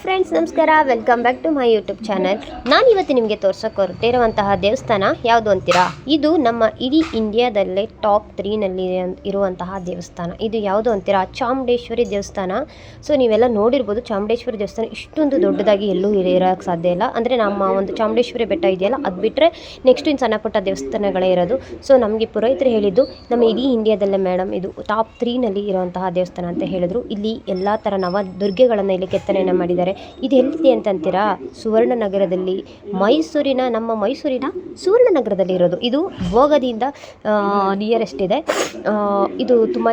Friends, ನಮಸ್ಕಾರ. Welcome back to my YouTube channel. ನಾನು ಇವತ್ತು ನಿಮಗೆ ತೋರ್ಸೋಕೆ ಹೊರಟಿರುವಂತಹ ದೇವಸ್ಥಾನ ಯಾವುದು ಅಂತೀರಾ? ಇದು ನಮ್ಮ ಇಡೀ ಇಂಡಿಯಾದಲ್ಲೇ ಟಾಪ್ 3ನಲ್ಲಿ ಇರುವಂತಹ ದೇವಸ್ಥಾನ. ಇದು ಯಾವುದು ಅಂತೀರಾ? ಚಾಮುಂಡೇಶ್ವರಿ ದೇವಸ್ಥಾನ. ಸೊ ನೀವೆಲ್ಲ ನೋಡಿರ್ಬೋದು, ಚಾಮುಂಡೇಶ್ವರಿ ದೇವಸ್ಥಾನ ಇಷ್ಟೊಂದು ದೊಡ್ಡದಾಗಿ ಎಲ್ಲೂ ಇರೋಕ್ಕೆ ಸಾಧ್ಯ ಇಲ್ಲ. ಅಂದರೆ ನಮ್ಮ ಒಂದು ಚಾಮುಂಡೇಶ್ವರಿ ಬೆಟ್ಟ ಇದೆಯಲ್ಲ, ಅದು ಬಿಟ್ಟರೆ ನೆಕ್ಸ್ಟ್ ಇನ್ನು ಸಣ್ಣ ಪುಟ್ಟ ದೇವಸ್ಥಾನಗಳೇ ಇರೋದು. ಸೊ ನಮಗೆ ಪುರೋಹಿತರು ಹೇಳಿದ್ದು, ನಮ್ಮ ಇಡೀ ಇಂಡಿಯಾದಲ್ಲೇ ಮೇಡಮ್ ಇದು ಟಾಪ್ 3ನಲ್ಲಿ ಇರುವಂತಹ ದೇವಸ್ಥಾನ ಅಂತ ಹೇಳಿದ್ರು. ಇಲ್ಲಿ ಎಲ್ಲ ಥರ ನವ ದುರ್ಗೆಗಳನ್ನು ಇಲ್ಲಿ ಕೆತ್ತನೆಯನ್ನು ಮಾಡಿದ್ದಾರೆ. ಇದು ಎಲ್ಲಿದೆ ಅಂತಂತೀರಾ? ಸುವರ್ಣನಗರದಲ್ಲಿ, ನಮ್ಮ ಮೈಸೂರಿನ ಸುವರ್ಣನಗರದಲ್ಲಿ ಇರೋದು. ಇದು ಭೋಗದಿಂದ ನಿಯರೆಸ್ಟ್ ಇದೆ. ಇದು ತುಂಬಾ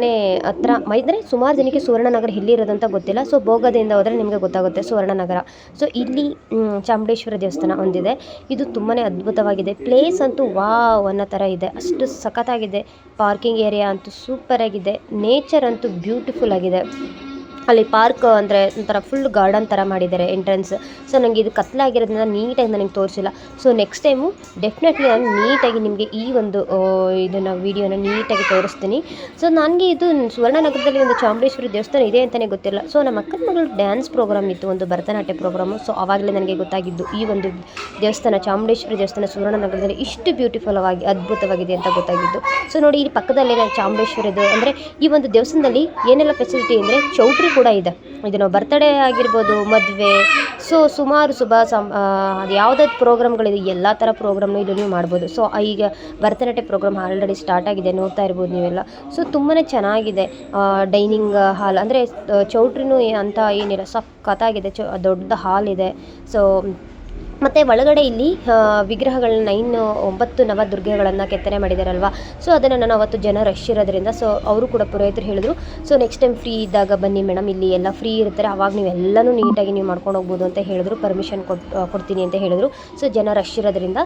ಹತ್ರ ಅಂದರೆ ಸುಮಾರು ಜನಕ್ಕೆ ಸುವರ್ಣನಗರ ಎಲ್ಲಿರೋದು ಅಂತ ಗೊತ್ತಿಲ್ಲ. ಸೊ ಭೋಗದಿಂದ ಹೋದರೆ ನಿಮಗೆ ಗೊತ್ತಾಗುತ್ತೆ ಸುವರ್ಣನಗರ. ಸೊ ಇಲ್ಲಿ ಚಾಮುಂಡೇಶ್ವರಿ ದೇವಸ್ಥಾನ ಒಂದಿದೆ. ಇದು ತುಂಬಾ ಅದ್ಭುತವಾಗಿದೆ. ಪ್ಲೇಸ್ ಅಂತೂ ವಾವ್ ಅನ್ನೋ ಥರ ಇದೆ, ಅಷ್ಟು ಸಖತ್ತಾಗಿದೆ. ಪಾರ್ಕಿಂಗ್ ಏರಿಯಾ ಅಂತೂ ಸೂಪರ್ ಆಗಿದೆ. ನೇಚರ್ ಅಂತೂ ಬ್ಯೂಟಿಫುಲ್ ಆಗಿದೆ. ಅಲ್ಲಿ ಪಾರ್ಕ್ ಅಂದರೆ ಒಂಥರ ಫುಲ್ ಗಾರ್ಡನ್ ಥರ ಮಾಡಿದ್ದಾರೆ ಎಂಟ್ರೆನ್ಸ್. ಸೊ ನನಗೆ ಇದು ಕತ್ಲಾಗಿರೋದ್ರಿಂದ ನೀಟಾಗಿ ನನಗೆ ತೋರಿಸಿಲ್ಲ. ಸೊ ನೆಕ್ಸ್ಟ್ ಟೈಮು ಡೆಫಿನೆಟ್ಲಿ ನಾನು ನೀಟಾಗಿ ನಿಮಗೆ ಈ ಒಂದು ಇದನ್ನು ವೀಡಿಯೋನ ನೀಟಾಗಿ ತೋರಿಸ್ತೀನಿ. ಸೊ ನನಗೆ ಇದು ಸುವರ್ಣನಗರದಲ್ಲಿ ಒಂದು ಚಾಮುಂಡೇಶ್ವರಿ ದೇವಸ್ಥಾನ ಇದೆ ಅಂತಲೇ ಗೊತ್ತಿಲ್ಲ. ಸೊ ನಮ್ಮ ಅಕ್ಕನ ಮಗಳು ಡ್ಯಾನ್ಸ್ ಪ್ರೋಗ್ರಾಮ್ ಇತ್ತು, ಒಂದು ಭರತನಾಟ್ಯ ಪ್ರೋಗ್ರಾಮು. ಸೊ ಆವಾಗಲೇ ನನಗೆ ಗೊತ್ತಾಗಿದ್ದು ಈ ಒಂದು ದೇವಸ್ಥಾನ, ಚಾಮುಂಡೇಶ್ವರಿ ದೇವಸ್ಥಾನ ಸುವರ್ಣನಗರದಲ್ಲಿ ಇಷ್ಟು ಬ್ಯೂಟಿಫುಲ್ ಆಗಿ ಅದ್ಭುತವಾಗಿದೆ ಅಂತ ಗೊತ್ತಾಗಿದ್ದು. ಸೊ ನೋಡಿ, ಇಲ್ಲಿ ಪಕ್ಕದಲ್ಲೇ ಚಾಮುಂಡೇಶ್ವರಿದು ಅಂದರೆ ಈ ಒಂದು ದೇವಸ್ಥಾನದಲ್ಲಿ ಏನೆಲ್ಲ ಫೆಸಿಲಿಟಿ ಅಂದರೆ ಚೌಟ್ರಿ ಕೂಡ ಇದೆ. ಇದು ನಾವು ಬರ್ತಡೇ ಆಗಿರ್ಬೋದು, ಮದುವೆ, ಸೊ ಸುಮಾರು ಅದು ಯಾವುದಾದ್ರು ಪ್ರೋಗ್ರಾಮ್ಗಳಿದೆ, ಎಲ್ಲ ಥರ ಪ್ರೋಗ್ರಾಮ್ನು ಇಲ್ಲಿ ನೀವು ಮಾಡ್ಬೋದು. ಸೊ ಈಗ ಭರತನಾಟ್ಯ ಪ್ರೋಗ್ರಾಮ್ ಆಲ್ರೆಡಿ ಸ್ಟಾರ್ಟ್ ಆಗಿದೆ, ನೋಡ್ತಾ ಇರ್ಬೋದು ನೀವೆಲ್ಲ. ಸೊ ತುಂಬಾ ಚೆನ್ನಾಗಿದೆ. ಡೈನಿಂಗ್ ಹಾಲ್ ಅಂದರೆ ಚೌಟ್ರಿನೂ ಅಂತ ಏನಿಲ್ಲ, ಸಖತ್ತಾಗಿದೆ. ದೊಡ್ಡ ಹಾಲ್ ಇದೆ. ಸೊ ಮತ್ತು ಒಳಗಡೆ ಇಲ್ಲಿ ವಿಗ್ರಹಗಳನ್ನ 9 ನವದುರ್ಗೆಗಳನ್ನು ಕೆತ್ತನೆ ಮಾಡಿದಾರಲ್ವ. ಸೊ ಅದನ್ನು ನಾನು ಅವತ್ತು ಜನ ರಶ್ ಇರೋದ್ರಿಂದ, ಸೊ ಅವರು ಕೂಡ ಪುರೋಹಿತರು ಹೇಳಿದ್ರು, ಸೊ ನೆಕ್ಸ್ಟ್ ಟೈಮ್ ಫ್ರೀ ಇದ್ದಾಗ ಬನ್ನಿ ಮೇಡಮ್, ಇಲ್ಲಿ ಎಲ್ಲ ಫ್ರೀ ಇರ್ತಾರೆ, ಆವಾಗ ನೀವೆಲ್ಲನೂ ನೀಟಾಗಿ ನೀವು ಮಾಡ್ಕೊಂಡು ಹೋಗ್ಬೋದು ಅಂತ ಹೇಳಿದ್ರು. ಪರ್ಮಿಷನ್ ಕೊಡ್ತೀನಿ ಅಂತ ಹೇಳಿದ್ರು. ಸೊ ಜನ ರಶ್ ಇರೋದ್ರಿಂದ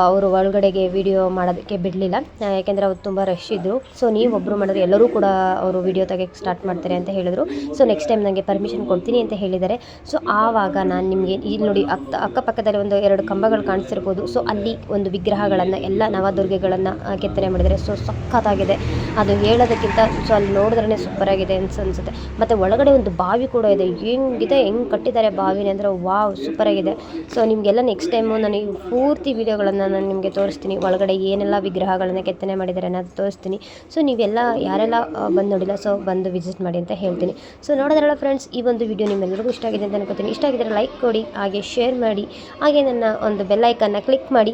ಅವರು ಒಳಗಡೆಗೆ ವಿಡಿಯೋ ಮಾಡೋದಕ್ಕೆ ಬಿಡಲಿಲ್ಲ, ಯಾಕೆಂದರೆ ಅವ್ರು ತುಂಬ ರಶ್ ಇದ್ದರು. ಸೊ ನೀವು ಒಬ್ಬರು ಮಾಡಿದ್ರೆ ಎಲ್ಲರೂ ಕೂಡ ಅವರು ವಿಡಿಯೋ ತೆಗೆಯೋಕ್ಕೆ ಸ್ಟಾರ್ಟ್ ಮಾಡ್ತಾರೆ ಅಂತ ಹೇಳಿದ್ರು. ಸೊ ನೆಕ್ಸ್ಟ್ ಟೈಮ್ ನನಗೆ ಪರ್ಮಿಷನ್ ಕೊಡ್ತೀನಿ ಅಂತ ಹೇಳಿದ್ದಾರೆ. ಸೊ ಆವಾಗ ನಾನು ನಿಮಗೆ ಇಲ್ಲಿ ನೋಡಿ ಅಕ್ಕಪಕ್ಕದಲ್ಲಿ ಒಂದು 2 ಕಂಬಗಳು ಕಾಣಿಸ್ತಿರ್ಬೋದು. ಸೊ ಅಲ್ಲಿ ಒಂದು ವಿಗ್ರಹಗಳನ್ನು, ಎಲ್ಲ ನವದುರ್ಗೆಗಳನ್ನು ಕೆತ್ತನೆ ಮಾಡಿದ್ದಾರೆ. ಸೊ ಸಖತ್ತಾಗಿದೆ, ಅದು ಹೇಳೋದಕ್ಕಿಂತ ಸೊ ಅಲ್ಲಿ ನೋಡಿದ್ರೇ ಸೂಪರಾಗಿದೆ ಅನಿಸುತ್ತೆ. ಮತ್ತು ಒಳಗಡೆ ಒಂದು ಬಾವಿ ಕೂಡ ಇದೆ. ಹೆಂಗೆ ಕಟ್ಟಿದ್ದಾರೆ ಬಾವಿನ ಅಂದರೆ ವಾವ್, ಸೂಪರಾಗಿದೆ. ಸೊ ನಿಮಗೆಲ್ಲ ನೆಕ್ಸ್ಟ್ ಟೈಮು ನಾನು ಈ ಪೂರ್ತಿ ವೀಡಿಯೋಗಳನ್ನು ನಾನು ನಿಮಗೆ ತೋರಿಸ್ತೀನಿ. ಒಳಗಡೆ ಏನೆಲ್ಲ ವಿಗ್ರಹಗಳನ್ನು ಕೆತ್ತನೆ ಮಾಡಿದ್ದಾರೆ ಅನ್ನೋದು ತೋರಿಸ್ತೀನಿ. ಸೊ ನೀವೆಲ್ಲ ಯಾರೆಲ್ಲ ಬಂದು ನೋಡಿಲ್ಲ, ಸೊ ಬಂದು ವಿಸಿಟ್ ಮಾಡಿ ಅಂತ ಹೇಳ್ತೀನಿ. ಸೊ ನೋಡೋದ್ರಲ್ಲ ಫ್ರೆಂಡ್ಸ್, ಈ ಒಂದು ವಿಡಿಯೋ ನಿಮ್ಮೆಲ್ಲರಿಗೂ ಇಷ್ಟ ಆಗಿದೆ ಅಂತ ಅನ್ಕೋತೀನಿ. ಇಷ್ಟ ಆಗಿದ್ದರೆ ಲೈಕ್ ಕೊಡಿ, ಹಾಗೆ ಶೇರ್ ಮಾಡಿ, ಹಾಗೆ ನನ್ನ ಒಂದು ಬೆಲ್ ಐಕನ್ನ ಕ್ಲಿಕ್ ಮಾಡಿ.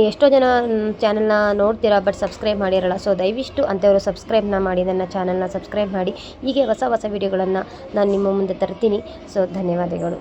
ಎಷ್ಟೋ ಜನ ಚಾನಲ್ನ ನೋಡ್ತೀರಾ ಬಟ್ ಸಬ್ಸ್ಕ್ರೈಬ್ ಮಾಡಿರಲ್ಲ. ಸೊ ದಯವಿಟ್ಟು ಅಂಥವರು ಸಬ್ಸ್ಕ್ರೈಬ್ನ ಮಾಡಿ, ನನ್ನ ಚಾನಲ್ನ ಸಬ್ಸ್ಕ್ರೈಬ್ ಮಾಡಿ. ಹೀಗೆ ಹೊಸ ವಿಡಿಯೋಗಳನ್ನು ನಾನು ನಿಮ್ಮ ಮುಂದೆ ತರ್ತೀನಿ. ಸೊ ಧನ್ಯವಾದಗಳು.